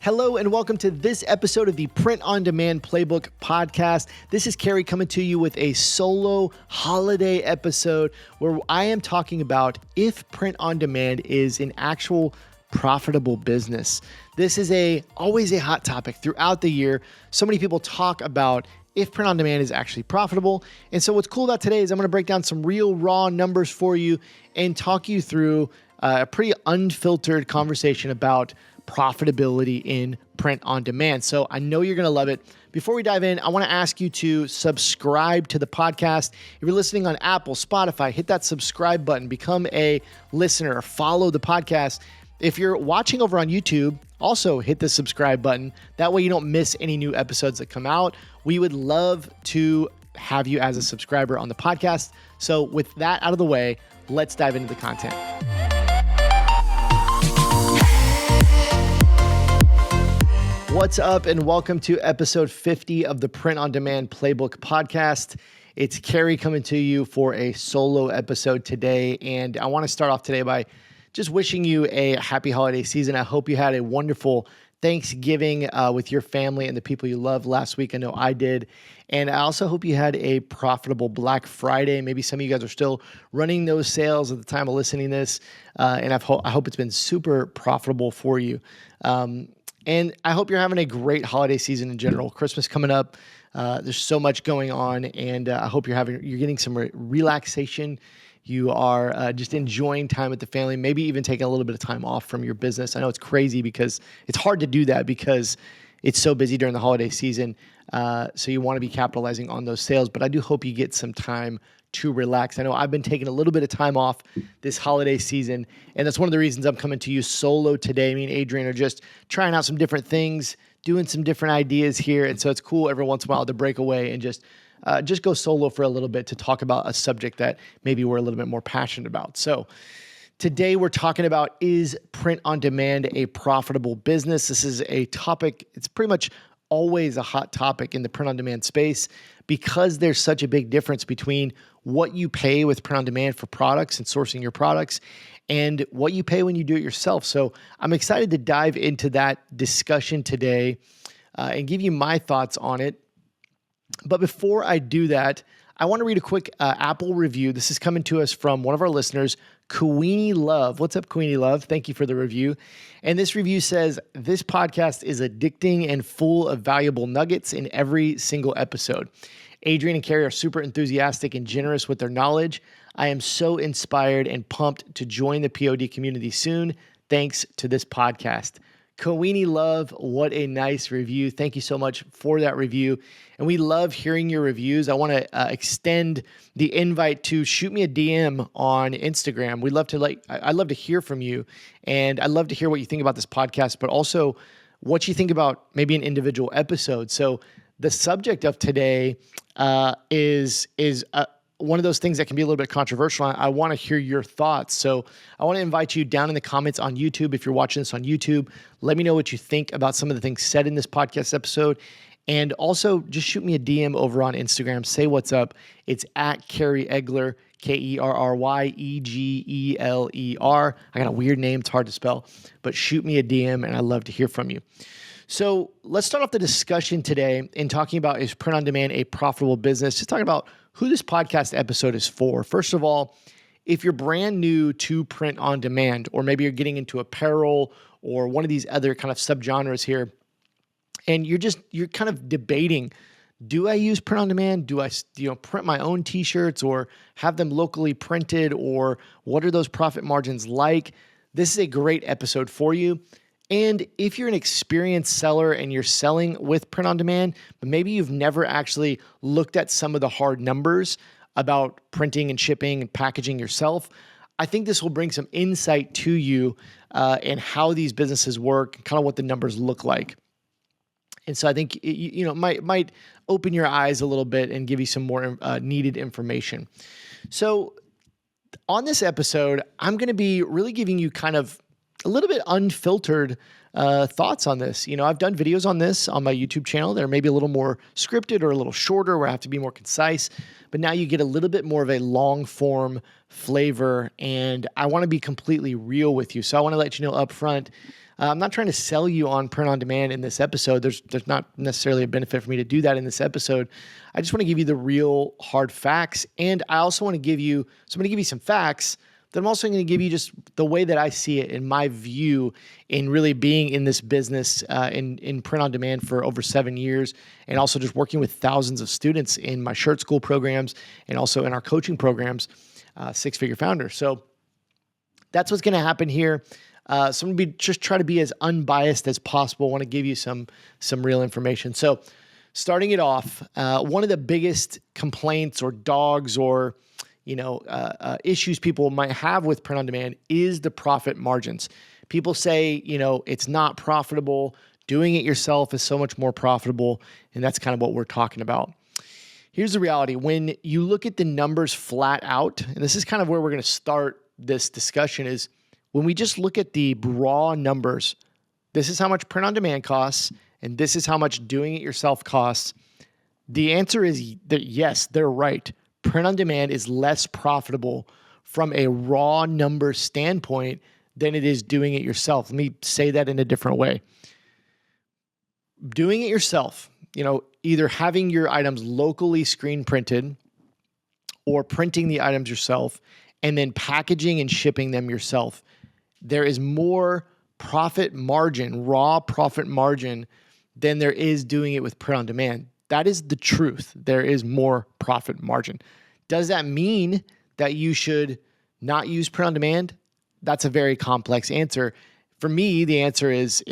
Hello and welcome to this episode of the Print on Demand Playbook podcast. This is Kerry coming to you with a solo holiday episode where I am talking about if print on demand is an actual profitable business. This is always a hot topic throughout the year. So many people talk about if print on demand is actually profitable. And so what's cool about today is I'm going to break down some real raw numbers for you and talk you through a pretty unfiltered conversation about profitability in print on demand. So I know you're going to love it. Before we dive in, I want to ask you to subscribe to the podcast. If you're listening on Apple, Spotify, hit that subscribe button, become a listener, follow the podcast. If you're watching over on YouTube, also hit the subscribe button. That way you don't miss any new episodes that come out. We would love to have you as a subscriber on the podcast. So with that out of the way, let's dive into the content. What's up and welcome to episode 50 of the Print on Demand Playbook podcast. It's Kerry coming to you for a solo episode today. And I want to start off today by just wishing you a happy holiday season. I hope you had a wonderful Thanksgiving with your family and the people you love last week. I know I did. And I also hope you had a profitable Black Friday. Maybe some of you guys are still running those sales at the time of listening to this. And I hope it's been super profitable for you. And I hope you're having a great holiday season in general. Christmas coming up. There's so much going on, and I hope you're getting some relaxation. You are just enjoying time with the family, maybe even taking a little bit of time off from your business. I know it's crazy because it's hard to do that because it's so busy during the holiday season. So you want to be capitalizing on those sales, but I do hope you get some time to relax. I know I've been taking a little bit of time off this holiday season, and that's one of the reasons I'm coming to you solo today. Me and Adrian are just trying out some different things, doing some different ideas here, and so it's cool every once in a while to break away and just go solo for a little bit to talk about a subject that maybe we're a little bit more passionate about. So today we're talking about, is print on demand a profitable business? This is a topic, it's pretty much always a hot topic in the print on demand space because there's such a big difference between what you pay with print on demand for products and sourcing your products and what you pay when you do it yourself. So I'm excited to dive into that discussion today and give you my thoughts on it. But before I do that, I want to read a quick Apple review. This is coming to us from one of our listeners, Queenie Love. What's up, Queenie Love? Thank you for the review. And this review says, this podcast is addicting and full of valuable nuggets in every single episode. Adrian and Kerry are super enthusiastic and generous with their knowledge. I am so inspired and pumped to join the POD community soon. Thanks to this podcast. Queenie Love, what a nice review. Thank you so much for that review. And we love hearing your reviews. I want to extend the invite to shoot me a DM on Instagram. I'd love to hear from you. And I'd love to hear what you think about this podcast, but also what you think about maybe an individual episode. So the subject of today is one of those things that can be a little bit controversial. I want to hear your thoughts. So I want to invite you down in the comments on YouTube. If you're watching this on YouTube, let me know what you think about some of the things said in this podcast episode. And also just shoot me a DM over on Instagram. Say what's up. It's at Kerry Egeler, Kerryegeler. I got a weird name. It's hard to spell, but shoot me a DM and I'd love to hear from you. So let's start off the discussion today in talking about, is print on demand a profitable business? Just talking about who this podcast episode is for. First of all, if you're brand new to print on demand, or maybe you're getting into apparel or one of these other kind of subgenres here, and you're kind of debating, do I use print on demand? Do I print my own t-shirts or have them locally printed, or what are those profit margins like? This is a great episode for you. And if you're an experienced seller and you're selling with print on demand, but maybe you've never actually looked at some of the hard numbers about printing and shipping and packaging yourself, I think this will bring some insight to you and how these businesses work and kind of what the numbers look like. And so I think it might open your eyes a little bit and give you some more needed information. So on this episode, I'm going to be really giving you kind of a little bit unfiltered thoughts on this. I've done videos on this on my YouTube channel. They're maybe a little more scripted or a little shorter where I have to be more concise, but now you get a little bit more of a long form flavor, and I want to be completely real with you. So I want to let you know up front, I'm not trying to sell you on print on demand in this episode. There's not necessarily a benefit for me to do that in this episode. I just want to give you the real hard facts. And I also want to give you, so I'm going to give you some facts, but I'm also going to give you just the way that I see it in my view in really being in this business in print on demand for over 7 years, and also just working with thousands of students in my shirt school programs and also in our coaching programs, Six Figure Founder. So that's what's going to happen here. So I'm going to just try to be as unbiased as possible. I want to give you some real information. So starting it off, one of the biggest complaints or dogs or issues people might have with print on demand is the profit margins. People say, it's not profitable. Doing it yourself is so much more profitable. And that's kind of what we're talking about. Here's the reality. When you look at the numbers flat out, and this is kind of where we're going to start this discussion, is when we just look at the raw numbers, this is how much print on demand costs, and this is how much doing it yourself costs. The answer is that yes, they're right. Print on demand is less profitable from a raw number standpoint than it is doing it yourself. Let me say that in a different way. Doing it yourself, either having your items locally screen printed or printing the items yourself and then packaging and shipping them yourself, there is more profit margin, raw profit margin, than there is doing it with print on demand. That is the truth. There is more profit margin. Does that mean that you should not use print on demand? That's a very complex answer. For me, the answer is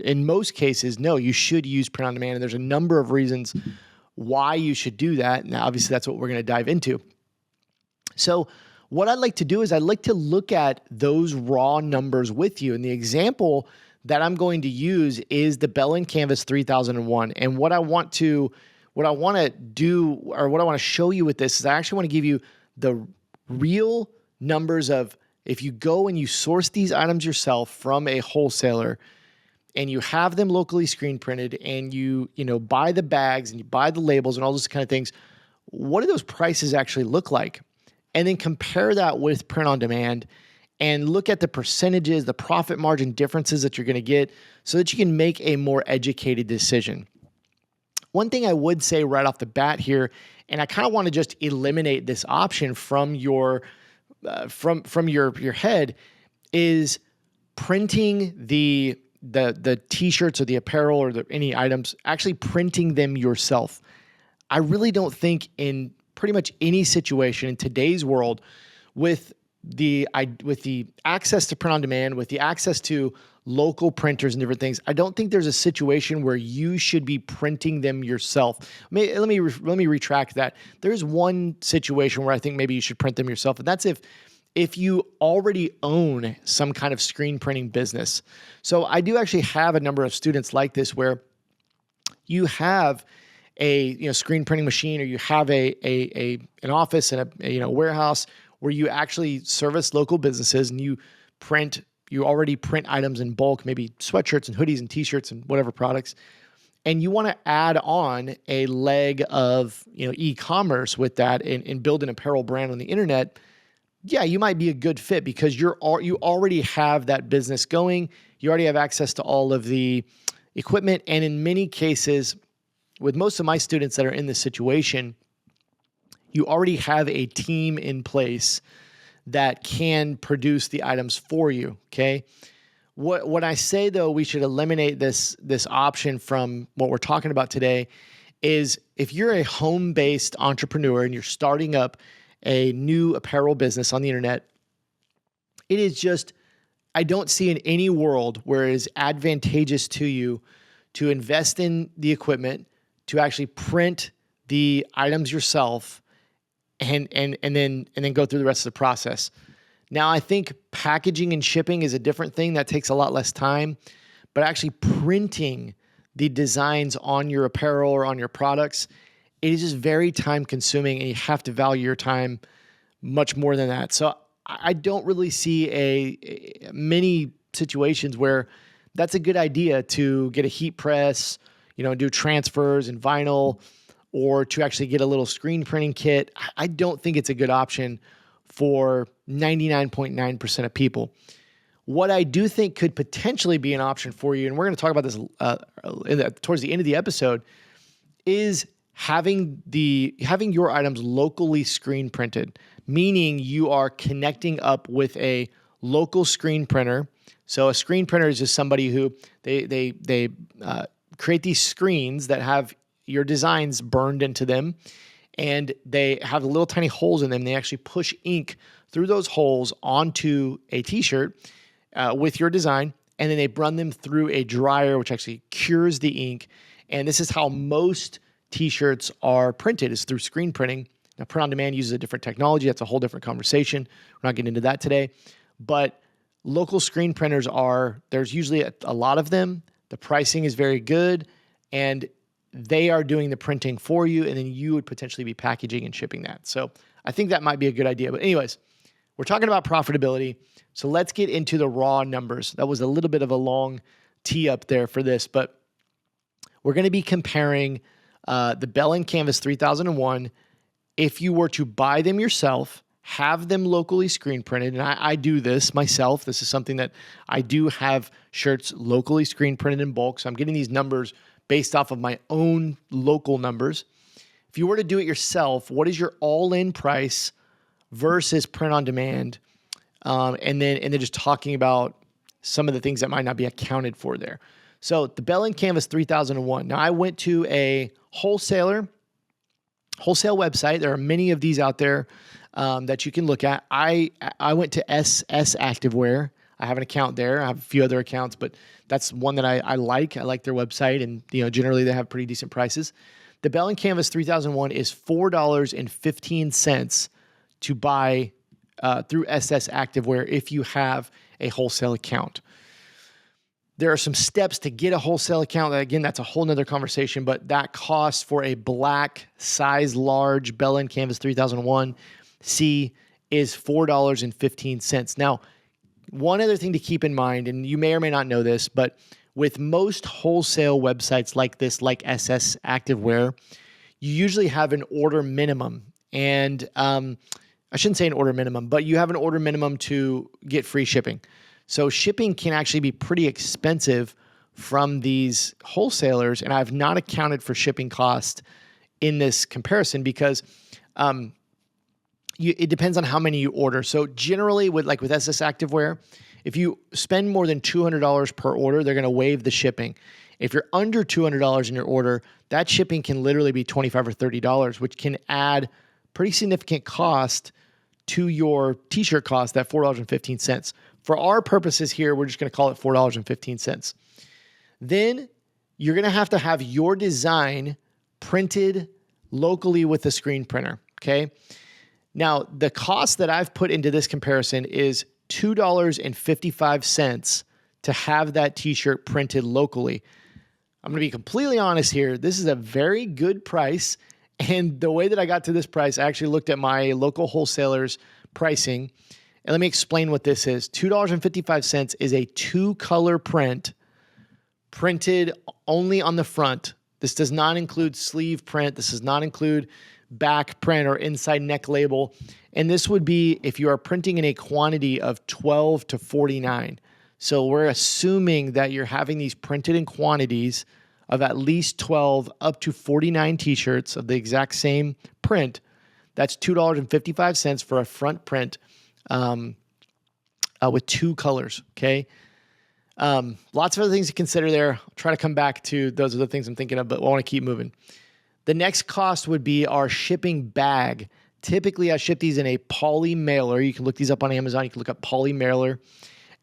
in most cases, no, you should use print on demand. And there's a number of reasons why you should do that. Now, obviously, that's what we're going to dive into. So what I'd like to do is I'd like to look at those raw numbers with you. And the example that I'm going to use is the Bell & Canvas 3001. And what I want to do, or what I want to show you with this, is I actually want to give you the real numbers of if you go and you source these items yourself from a wholesaler and you have them locally screen printed and you buy the bags and you buy the labels and all those kind of things, what do those prices actually look like? And then compare that with print on demand and look at the percentages, the profit margin differences that you're going to get so that you can make a more educated decision. One thing I would say right off the bat here, and I kind of want to just eliminate this option from your your head, is printing the t-shirts or the apparel or any items, actually printing them yourself. I really don't think in pretty much any situation in today's world with the access to print on demand, with the access to local printers and different things, I don't think there's a situation where you should be printing them yourself. Let me retract that. There's one situation where I think maybe you should print them yourself, and that's if you already own some kind of screen printing business. So I do actually have a number of students like this where you have a screen printing machine, or you have an office and a warehouse where you actually service local businesses and you already print items in bulk, maybe sweatshirts and hoodies and t-shirts and whatever products, and you want to add on a leg of e-commerce with that and build an apparel brand on the internet. Yeah, you might be a good fit because you already have that business going. You already have access to all of the equipment, and in many cases, with most of my students that are in this situation, you already have a team in place that can produce the items for you, okay? What I say, though, we should eliminate this option from what we're talking about today is if you're a home-based entrepreneur and you're starting up a new apparel business on the internet, it is just, I don't see in any world where it is advantageous to you to invest in the equipment, to actually print the items yourself, and then go through the rest of the process. Now, I think packaging and shipping is a different thing that takes a lot less time, but actually printing the designs on your apparel or on your products, it is just very time consuming, and you have to value your time much more than that. So I don't really see many situations where that's a good idea to get a heat press, do transfers and vinyl, or to actually get a little screen printing kit. I don't think it's a good option for 99.9% of people. What I do think could potentially be an option for you, and we're going to talk about this towards the end of the episode, is having your items locally screen printed, meaning you are connecting up with a local screen printer. So a screen printer is just somebody who they create these screens that have your designs burned into them, and they have little tiny holes in them. They actually push ink through those holes onto a t-shirt with your design, and then they run them through a dryer, which actually cures the ink. And this is how most t-shirts are printed, is through screen printing. Now, print on demand uses a different technology. That's a whole different conversation. We're not getting into that today. But local screen printers there's usually a lot of them. The pricing is very good, and they are doing the printing for you, and then you would potentially be packaging and shipping that. So I think that might be a good idea. But anyways, we're talking about profitability. So let's get into the raw numbers. That was a little bit of a long tee up there for this, but we're going to be comparing the Bell & Canvas 3001. If you were to buy them yourself, have them locally screen printed, and I do this myself. This is something that I do have shirts locally screen printed in bulk. So I'm getting these numbers based off of my own local numbers. If you were to do it yourself, what is your all-in price versus print on demand? And then just talking about some of the things that might not be accounted for there. So the Bell & Canvas 3001. Now I went to a wholesale website. There are many of these out there that you can look at. I went to SS Activewear. I have an account there. I have a few other accounts, but that's one that I like. I like their website, and generally they have pretty decent prices. The Bell & Canvas 3001 is $4.15 to buy through SS Activewear if you have a wholesale account. There are some steps to get a wholesale account. Again, that's a whole nother conversation, but that cost for a black size large Bell & Canvas 3001C is $4.15. Now, one other thing to keep in mind, and you may or may not know this, but with most wholesale websites like this, like SS Activewear, you usually have an order minimum. And I shouldn't say an order minimum, but you have an order minimum to get free shipping. So shipping can actually be pretty expensive from these wholesalers, and I've not accounted for shipping cost in this comparison because it depends on how many you order. So generally with SS Activewear, if you spend more than $200 per order, they're going to waive the shipping. If you're under $200 in your order, that shipping can literally be $25 or $30, which can add pretty significant cost to your t-shirt cost, that $4.15. For our purposes here, we're just going to call it $4.15. Then you're going to have your design printed locally with a screen printer, okay? Now, the cost that I've put into this comparison is $2.55 to have that t-shirt printed locally. I'm going to be completely honest here. This is a very good price. And the way that I got to this price, I actually looked at my local wholesalers' pricing. And let me explain what this is. $2.55 is a 2-color print printed only on the front. This does not include sleeve print. This does not include back print or inside neck label. And this would be if you are printing in a quantity of 12 to 49. So we're assuming that you're having these printed in quantities of at least 12 up to 49 t-shirts of the exact same print. That's $2.55 for a front print with 2 colors, okay? Lots of other things to consider there. I'll try to come back to those other things I'm thinking of, but I want to keep moving. The next cost would be our shipping bag. Typically, I ship these in a poly mailer. You can look these up on Amazon. You can look up poly mailer,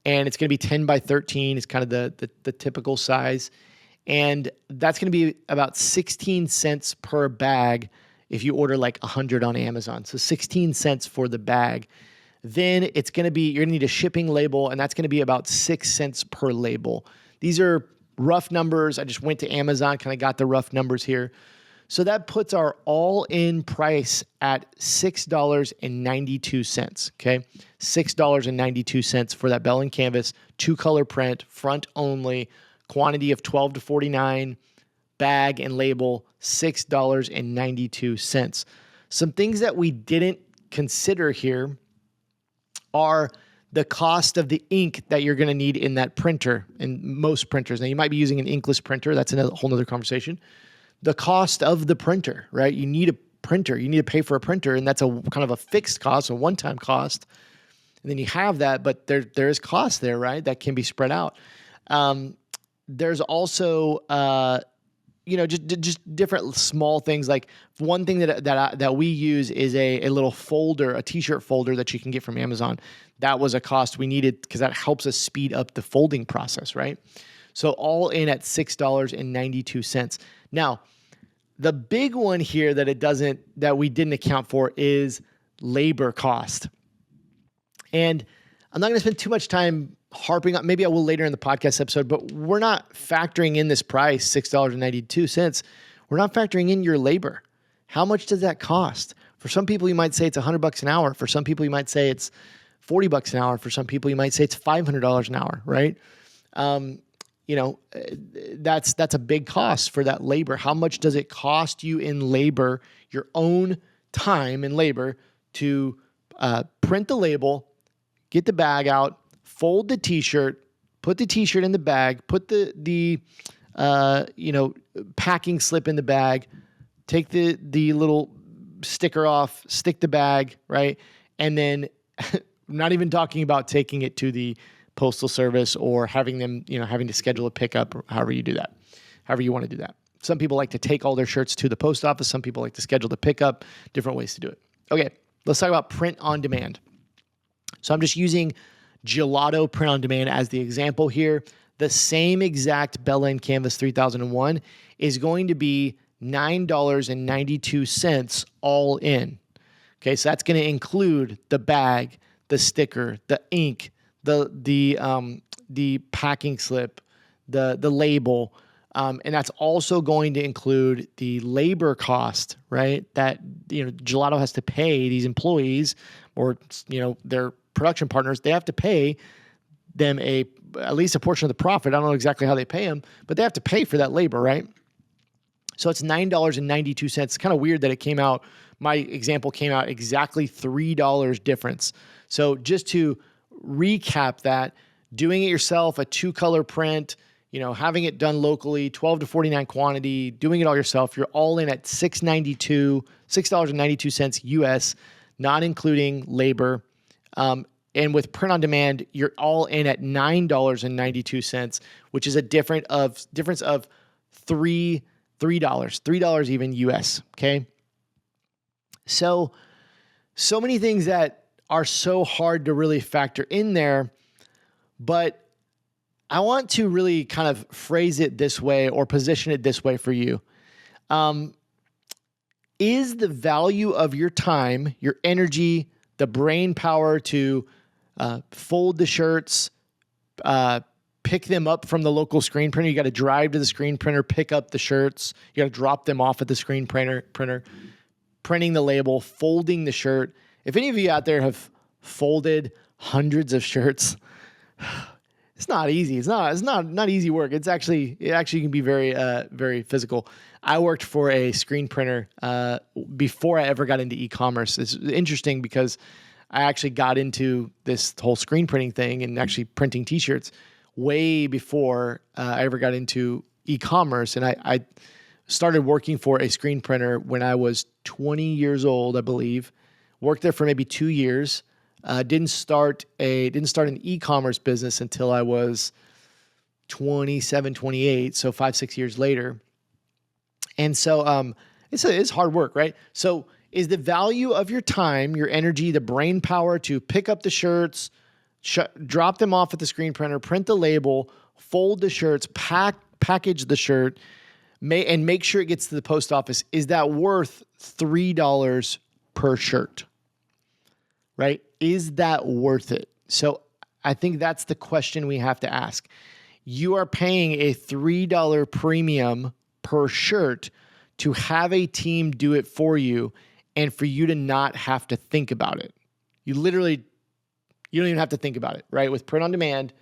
and it's going to be 10 by 13. It's kind of the typical size. And that's going to be about 16 cents per bag if you order like 100 on Amazon. So 16 cents for the bag. Then you're going to need a shipping label, and that's going to be about 6 cents per label. These are rough numbers. I just went to Amazon, kind of got the rough numbers here. So that puts our all-in price at $6.92, okay? $6.92 for that Bell & Canvas, 2-color print, front only, quantity of 12 to 49, bag and label, $6.92. Some things that we didn't consider here are the cost of the ink that you're going to need in that printer, in most printers. Now, you might be using an inkless printer. That's a whole nother conversation. The cost of the printer, right? You need a printer. You need to pay for a printer, and that's a kind of a fixed cost, a one-time cost. And then you have that, but there is cost there, right? That can be spread out. There's also, just different small things. Like one thing that we use is a little folder, a t-shirt folder that you can get from Amazon. That was a cost we needed because that helps us speed up the folding process, right? So all in at $6.92. Now, the big one here that we didn't account for is labor cost. And I'm not going to spend too much time harping on, maybe I will later in the podcast episode, but we're not factoring in this price, $6.92. We're not factoring in your labor. How much does that cost? For some people, you might say it's $100 an hour. For some people, you might say it's $40 an hour. For some people, you might say it's $500 an hour, right? That's a big cost for that labor. How much does it cost you in labor, your own time and labor, to print the label, get the bag out, fold the t-shirt, put the t-shirt in the bag, put the packing slip in the bag, take the little sticker off, stick the bag, right? And then not even talking about taking it to the postal service or having them, having to schedule a pickup, or however you do that, however you want to do that. Some people like to take all their shirts to the post office. Some people like to schedule the pickup, different ways to do it. Okay, let's talk about print on demand. So I'm just using Gelato print on demand as the example here. The same exact Bella & Canvas 3001 is going to be $9.92 all in. Okay, so that's going to include the bag, the sticker, the ink, the packing slip, the label, and that's also going to include the labor cost, right? That Gelato has to pay these employees or their production partners. They have to pay them at least a portion of the profit. I don't know exactly how they pay them, but they have to pay for that labor, right? So it's $9.92. It's kind of weird that my example came out exactly $3 difference. So just to recap that, doing it yourself, a 2-color print, having it done locally, 12 to 49 quantity, doing it all yourself, you're all in at $6.92 US, not including labor. And with print on demand, you're all in at $9.92, which is a difference of $3 even US. Okay. So many things that are so hard to really factor in there, but I want to really kind of phrase it this way or position it this way for you. Is the value of your time, your energy, the brain power to fold the shirts, pick them up from the local screen printer? You got to drive to the screen printer, pick up the shirts. You got to drop them off at the screen printer, printing the label, folding the shirt. If any of you out there have folded hundreds of shirts, it's not easy. It's not easy work. It actually can be very, very physical. I worked for a screen printer before I ever got into e-commerce. It's interesting because I actually got into this whole screen printing thing and actually printing t-shirts way before I ever got into e-commerce. And I started working for a screen printer when I was 20 years old, I believe. Worked there for maybe 2 years. Didn't start an e-commerce business until I was 27, 28. So 5-6 years later. And so it's hard work, right? So is the value of your time, your energy, the brain power to pick up the shirts, drop them off at the screen printer, print the label, fold the shirts, package the shirt, and make sure it gets to the post office. Is that worth $3 per shirt? Right? Is that worth it? So I think that's the question we have to ask. You are paying a $3 premium per shirt to have a team do it for you and for you to not have to think about it. You don't even have to think about it, right? With print on demand,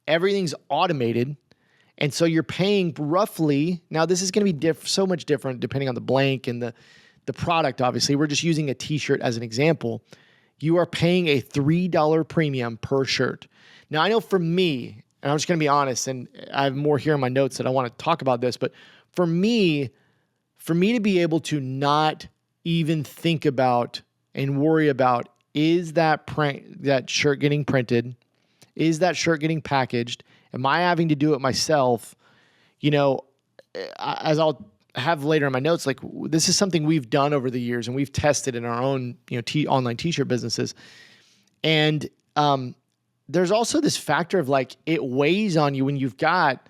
everything's automated. And so you're paying roughly, now this is going to be so much different depending on the blank and the product, obviously. We're just using a t-shirt as an example. you are paying a $3 premium per shirt. Now, I know for me, and I'm just going to be honest, and I have more here in my notes that I want to talk about this, but for me to be able to not even think about and worry about, is that shirt getting printed? Is that shirt getting packaged? Am I having to do it myself? As I'll have later in my notes, like this is something we've done over the years and we've tested in our own, online t-shirt businesses. And there's also this factor of like, it weighs on you when you've got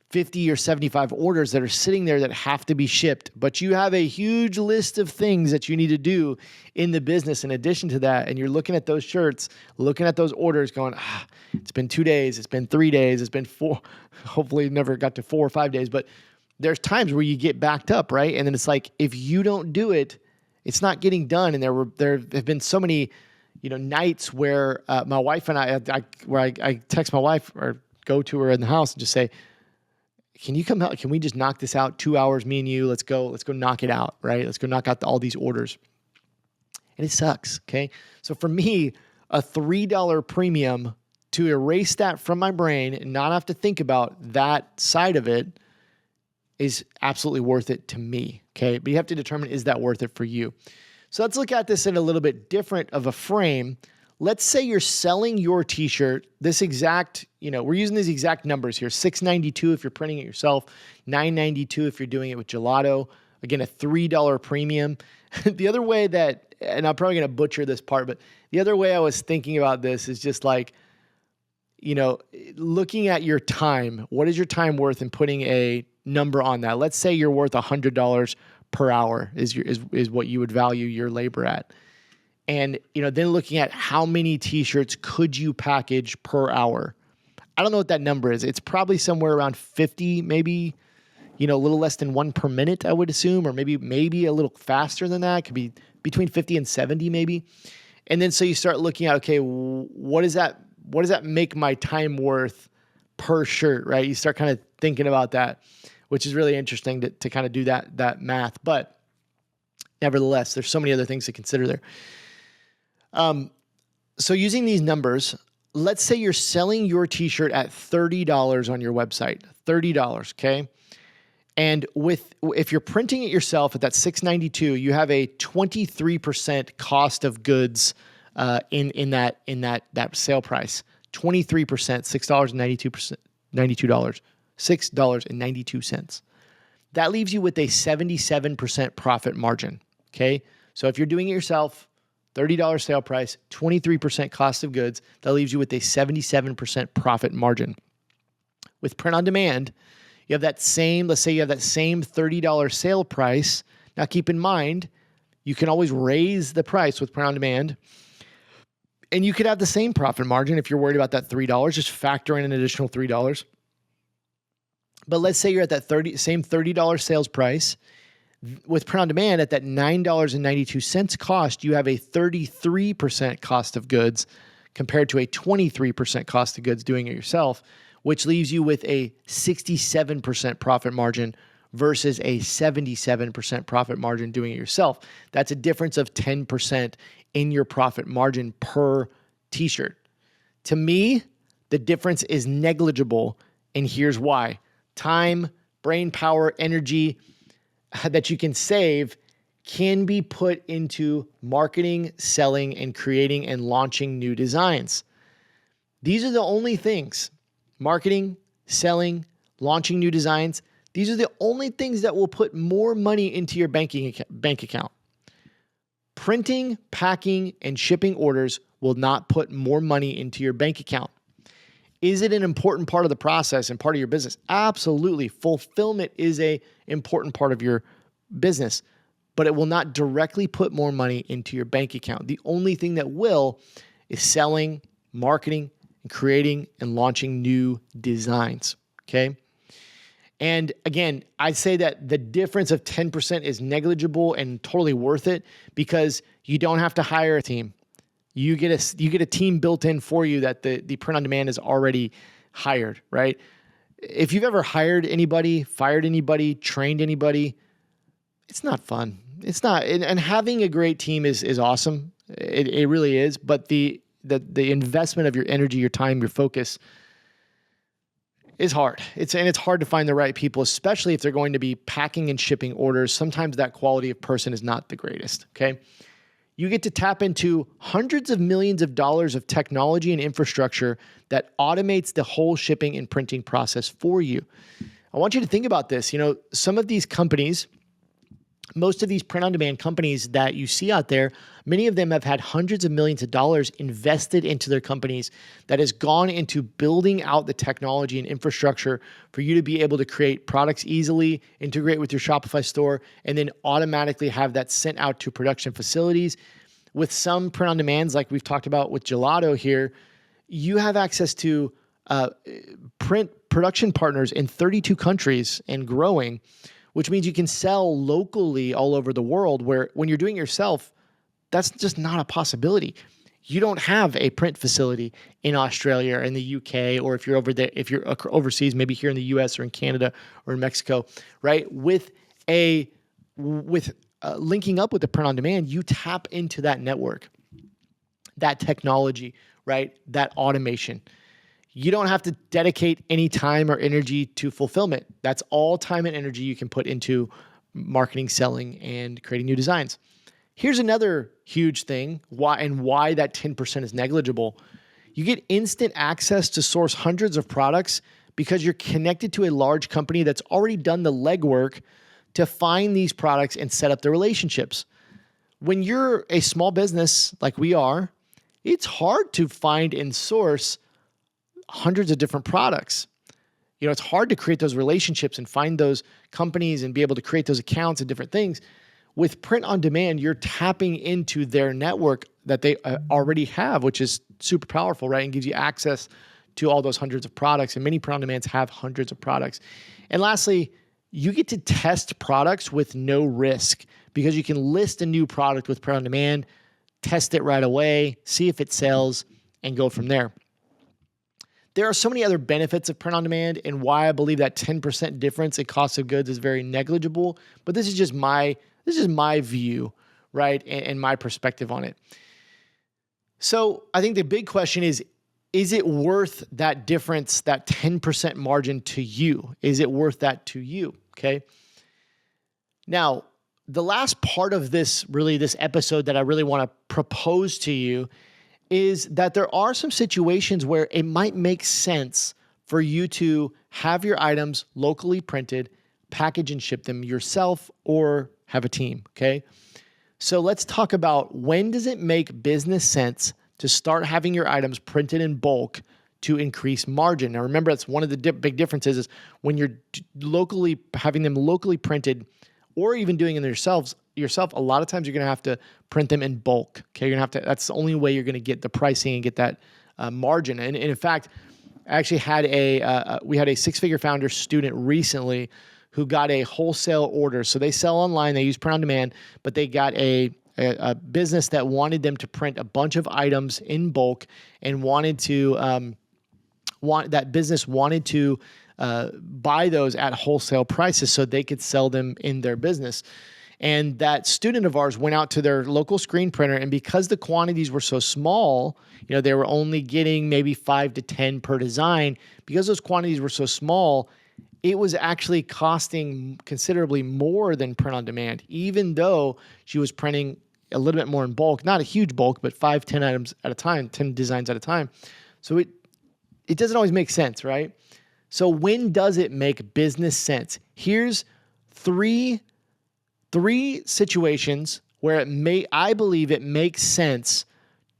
50 or 75 orders that are sitting there that have to be shipped, but you have a huge list of things that you need to do in the business in addition to that. And you're looking at those shirts, looking at those orders going, it's been 2 days, it's been 3 days, it's been 4, hopefully it never got to 4 or 5 days, but there's times where you get backed up, right? And then it's like, if you don't do it, it's not getting done. And there have been so many, nights where my wife and I text my wife or go to her in the house and just say, can you come out? Can we just knock this out? 2 hours, me and you, let's go knock it out, right? Let's go knock out all these orders. And it sucks, okay? So for me, a $3 premium to erase that from my brain and not have to think about that side of it is absolutely worth it to me, okay? But you have to determine, is that worth it for you? So let's look at this in a little bit different of a frame. Let's say you're selling your t-shirt, this exact, we're using these exact numbers here, $6.92 if you're printing it yourself, $9.92 if you're doing it with Gelato. Again, a $3 premium. The other way that, and I'm probably going to butcher this part, but the other way I was thinking about this is just like, looking at your time. What is your time worth, and putting a number on that? Let's say you're worth $100 per hour is what you would value your labor at. And, then looking at how many t-shirts could you package per hour? I don't know what that number is. It's probably somewhere around 50, maybe, a little less than 1 per minute, I would assume, or maybe a little faster than that. It could be between 50 and 70 maybe. And then so you start looking at, okay, what does that make my time worth per shirt, right? You start kind of thinking about that, which is really interesting to kind of do that math. But nevertheless, there's so many other things to consider there. So using these numbers, let's say you're selling your t-shirt at $30 on your website, $30, okay? And if you're printing it yourself at that $6.92, you have a 23% cost of goods in that sale price. 23%, $6.92. That leaves you with a 77% profit margin, okay? So if you're doing it yourself, $30 sale price, 23% cost of goods, that leaves you with a 77% profit margin. With print on demand, you have that same, let's say you have that same $30 sale price. Now keep in mind, you can always raise the price with print on demand, and you could have the same profit margin if you're worried about that $3, just factor in an additional $3. But let's say you're at that same $30 sales price. With print on demand at that $9.92 cost, you have a 33% cost of goods compared to a 23% cost of goods doing it yourself, which leaves you with a 67% profit margin versus a 77% profit margin doing it yourself. That's a difference of 10% in your profit margin per t-shirt. To me, the difference is negligible, and here's why. Time, brain power, energy that you can save can be put into marketing, selling, and creating and launching new designs. These are the only things, marketing, selling, launching new designs. These are the only things that will put more money into your bank account. Printing, packing, and shipping orders will not put more money into your bank account. Is it an important part of the process and part of your business? Absolutely. Fulfillment is an important part of your business, but it will not directly put more money into your bank account. The only thing that will is selling, marketing, and creating and launching new designs, okay? And again, I'd say that the difference of 10% is negligible and totally worth it because you don't have to hire a team. You get a team built in for you that the print on demand is already hired, right? If you've ever hired anybody, fired anybody, trained anybody, it's not fun. It's not. And having a great team is awesome. It really is. But the investment of your energy, your time, your focus is hard. It's hard to find the right people, especially if they're going to be packing and shipping orders. Sometimes that quality of person is not the greatest. Okay. You get to tap into hundreds of millions of dollars of technology and infrastructure that automates the whole shipping and printing process for you. I want you to think about this. Some of these companies, most of these print-on-demand companies that you see out there, many of them have had hundreds of millions of dollars invested into their companies that has gone into building out the technology and infrastructure for you to be able to create products easily, integrate with your Shopify store, and then automatically have that sent out to production facilities. With some print-on-demands, like we've talked about with Gelato here, you have access to print production partners in 32 countries and growing, which means you can sell locally all over the world, where when you're doing it yourself, that's just not a possibility. You don't have a print facility in Australia or in the UK, or if you're over there, if you're overseas, maybe here in the US or in Canada or in Mexico, right? With linking up with the print on demand, you tap into that network, that technology, right? That automation. You don't have to dedicate any time or energy to fulfillment. That's all time and energy you can put into marketing, selling, and creating new designs. Here's another huge thing, why that 10% is negligible. You get instant access to source hundreds of products because you're connected to a large company that's already done the legwork to find these products and set up the relationships. When you're a small business like we are, it's hard to find and source hundreds of different products. It's hard to create those relationships and find those companies and be able to create those accounts and different things. With print on demand, you're tapping into their network that they already have, which is super powerful, right? And gives you access to all those hundreds of products. And many print on demands have hundreds of products. And lastly, you get to test products with no risk because you can list a new product with print on demand, test it right away, see if it sells, and go from there. There are so many other benefits of print on demand and why I believe that 10% difference in cost of goods is very negligible. But this is just my view, right? And my perspective on it. So I think the big question is it worth that difference, that 10% margin to you? Is it worth that to you? Okay. Now, the last part of this episode that I really want to propose to you is that there are some situations where it might make sense for you to have your items locally printed, package and ship them yourself, or have a team, okay? So let's talk about, when does it make business sense to start having your items printed in bulk to increase margin? Now remember, that's one of the big differences is when you're having them locally printed, or even doing it yourself, a lot of times you're going to have to print them in bulk. Okay. That's the only way you're going to get the pricing and get that margin. And in fact, I actually had we had a six-figure founder student recently who got a wholesale order. So they sell online, they use print on demand, but they got a business that wanted them to print a bunch of items in bulk and wanted to buy those at wholesale prices so they could sell them in their business. And that student of ours went out to their local screen printer, and because the quantities were so small, they were only getting maybe 5 to 10 per design. Because those quantities were so small, it was actually costing considerably more than print on demand, even though she was printing a little bit more in bulk, not a huge bulk, but 5, 10 items at a time, 10 designs at a time. So it doesn't always make sense, right? So when does it make business sense? Here's three situations where I believe it makes sense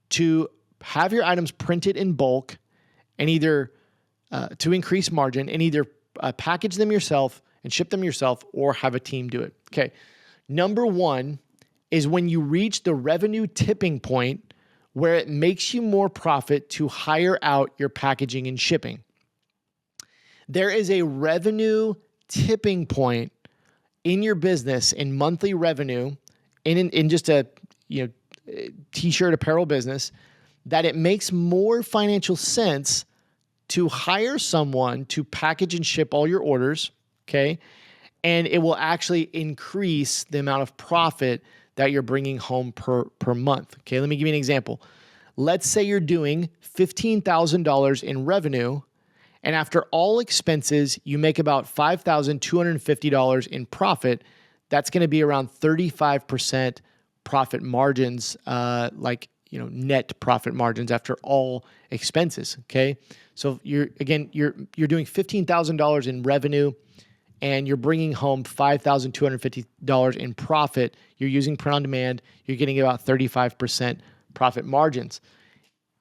to have your items printed in bulk and either to increase margin, and either package them yourself and ship them yourself, or have a team do it. Okay. Number one is when you reach the revenue tipping point where it makes you more profit to hire out your packaging and shipping. There is a revenue tipping point in your business, in monthly revenue, in just a t-shirt apparel business, that it makes more financial sense to hire someone to package and ship all your orders, okay? And it will actually increase the amount of profit that you're bringing home per month. Okay, let me give you an example. Let's say you're doing $15,000 in revenue, and after all expenses, you make about $5,250 in profit. That's going to be around 35% profit margins, net profit margins after all expenses. Okay, so you're doing $15,000 in revenue, and you're bringing home $5,250 in profit. You're using print on demand. You're getting about 35% profit margins.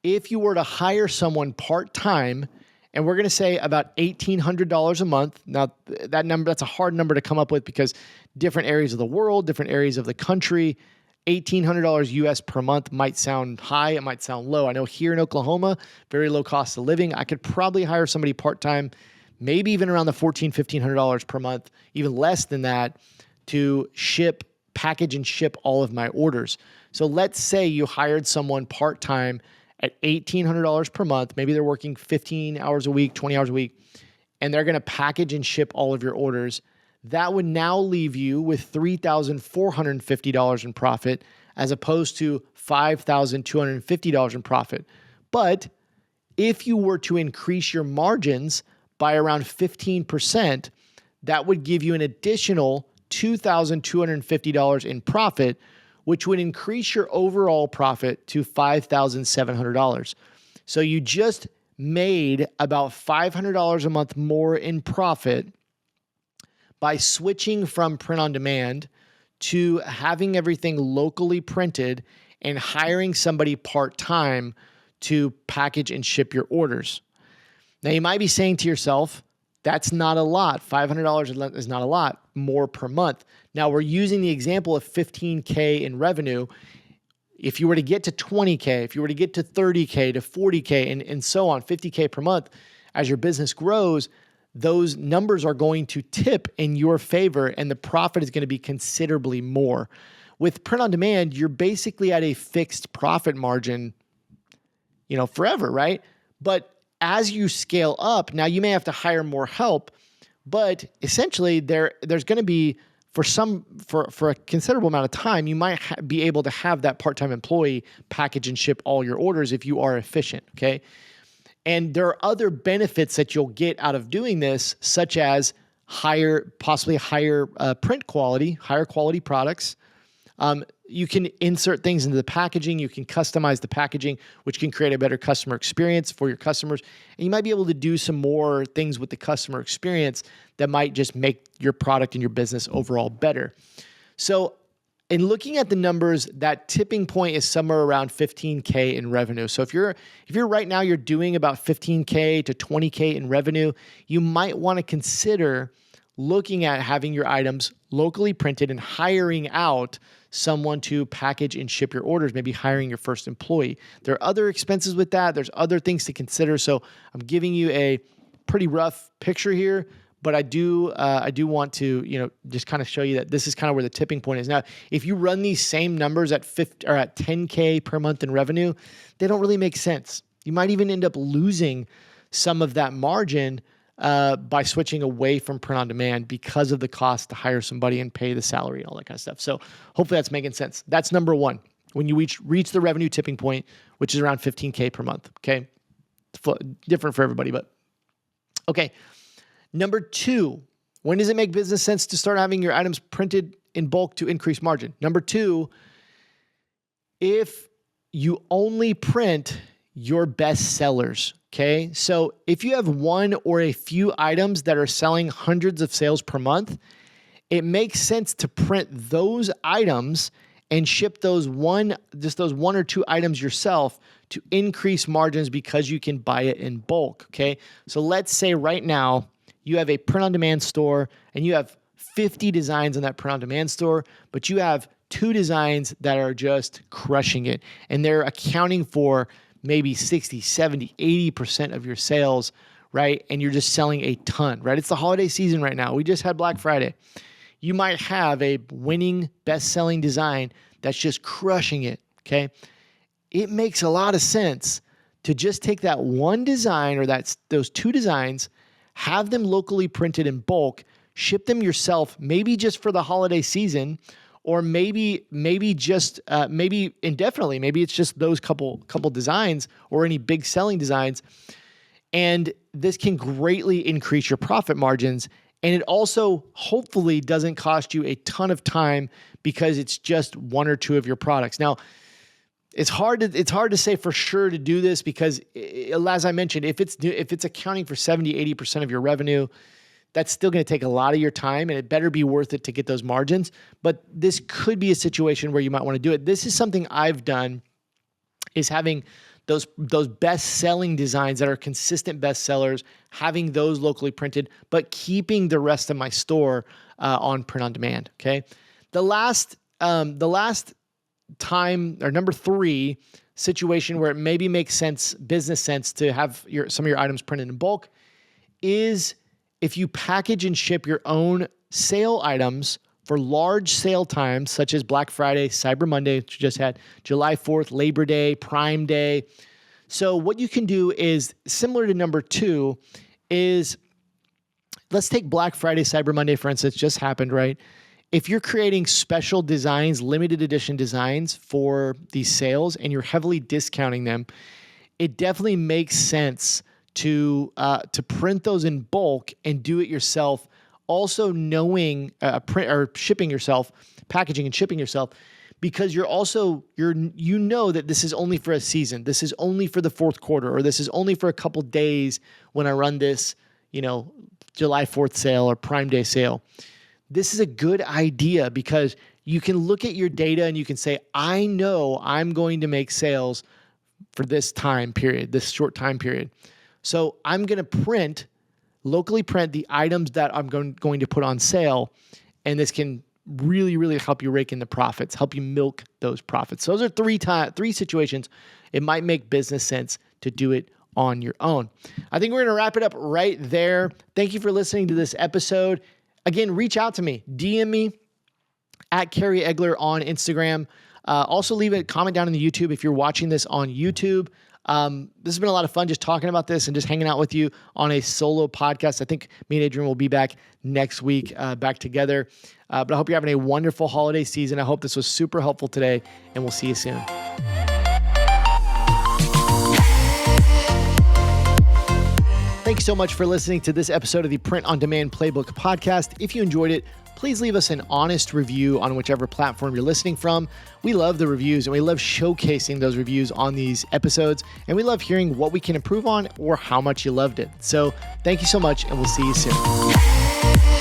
If you were to hire someone part-time, and we're going to say about $1,800 a month. Now, that's a hard number to come up with because different areas of the world, different areas of the country, $1,800 US per month might sound high. It might sound low. I know here in Oklahoma, very low cost of living. I could probably hire somebody part-time, maybe even around the $1,400, $1,500 per month, even less than that, to package and ship all of my orders. So let's say you hired someone part-time at $1,800 per month. Maybe they're working 15 hours a week, 20 hours a week, and they're going to package and ship all of your orders. That would now leave you with $3,450 in profit as opposed to $5,250 in profit. But if you were to increase your margins by around 15%, that would give you an additional $2,250 in profit, which would increase your overall profit to $5,700. So you just made about $500 a month more in profit by switching from print on demand to having everything locally printed and hiring somebody part-time to package and ship your orders. Now, you might be saying to yourself, that's not a lot. $500 is not a lot more per month. Now, we're using the example of $15K in revenue. If you were to get to $20K, if you were to get to $30K, to $40K, and so on, $50K per month, as your business grows, those numbers are going to tip in your favor and the profit is going to be considerably more. With print on demand, you're basically at a fixed profit margin, forever, right? But as you scale up, now you may have to hire more help, but essentially there's going to be for a considerable amount of time, you might be able to have that part-time employee package and ship all your orders if you are efficient, okay? And there are other benefits that you'll get out of doing this, such as possibly higher print quality, higher quality products. You can insert things into the packaging. You can customize the packaging, which can create a better customer experience for your customers. And you might be able to do some more things with the customer experience that might just make your product and your business overall better. So in looking at the numbers, that tipping point is somewhere around $15K in revenue. So if you're right now, you're doing about $15K to $20K in revenue, you might want to consider looking at having your items locally printed and hiring out someone to package and ship your orders, maybe hiring your first employee. There are other expenses with that. There's other things to consider. So I'm giving you a pretty rough picture here, but I do want to, just kind of show you that this is kind of where the tipping point is. Now, if you run these same numbers at 10K per month in revenue, they don't really make sense. You might even end up losing some of that margin by switching away from print on demand because of the cost to hire somebody and pay the salary and all that kind of stuff. So hopefully that's making sense. That's number one. When you reach the revenue tipping point, which is around $15K per month. Okay. It's different for everybody, but okay. Number two, when does it make business sense to start having your items printed in bulk to increase margin? Number two, if you only print your best sellers. Okay. So if you have one or a few items that are selling hundreds of sales per month, it makes sense to print those items and ship those one or two items yourself to increase margins because you can buy it in bulk. Okay. So let's say right now you have a print on demand store and you have 50 designs on that print on demand store, but you have 2 designs that are just crushing it and they're accounting for maybe 60, 70, 80% of your sales, right? And you're just selling a ton, right? It's the holiday season right now. We just had Black Friday. You might have a winning best-selling design that's just crushing it, okay? It makes a lot of sense to just take that one design or those 2 designs, have them locally printed in bulk, ship them yourself, maybe just for the holiday season, or maybe just maybe indefinitely. Maybe it's just those couple designs or any big selling designs. And this can greatly increase your profit margins. And it also hopefully doesn't cost you a ton of time because it's just one or two of your products. Now, it's hard to say for sure to do this because, as I mentioned, if it's accounting for 70, 80% of your revenue, that's still going to take a lot of your time, and it better be worth it to get those margins. But this could be a situation where you might want to do it. This is something I've done, is having those best-selling designs that are consistent bestsellers, having those locally printed, but keeping the rest of my store on print on demand. Okay, the last time, or number 3 situation where it maybe makes business sense to have some of your items printed in bulk is if you package and ship your own sale items for large sale times, such as Black Friday, Cyber Monday, which we just had, July 4th, Labor Day, Prime Day. So what you can do is similar to number 2 is, let's take Black Friday, Cyber Monday, for instance, just happened, right? If you're creating special designs, limited edition designs for these sales, and you're heavily discounting them, it definitely makes sense to print those in bulk and do it yourself. Also knowing print or shipping yourself, packaging and shipping yourself, because you know that this is only for a season. This is only for the fourth quarter, or this is only for a couple days when I run this, July 4th sale or Prime Day sale. This is a good idea because you can look at your data and you can say, I know I'm going to make sales for this time period, this short time period. So I'm going to locally print the items that I'm going to put on sale. And this can really, really help you rake in the profits, help you milk those profits. So those are three situations it might make business sense to do it on your own. I think we're going to wrap it up right there. Thank you for listening to this episode. Again, reach out to me, DM me at Kerry Egeler on Instagram. Also leave a comment down in the YouTube if you're watching this on YouTube. This has been a lot of fun just talking about this and just hanging out with you on a solo podcast. I think me and Adrian will be back next week, back together. But I hope you're having a wonderful holiday season. I hope this was super helpful today, and we'll see you soon. Thanks so much for listening to this episode of the Print on Demand Playbook podcast. If you enjoyed it, please leave us an honest review on whichever platform you're listening from. We love the reviews, and we love showcasing those reviews on these episodes, and we love hearing what we can improve on or how much you loved it. So thank you so much, and we'll see you soon.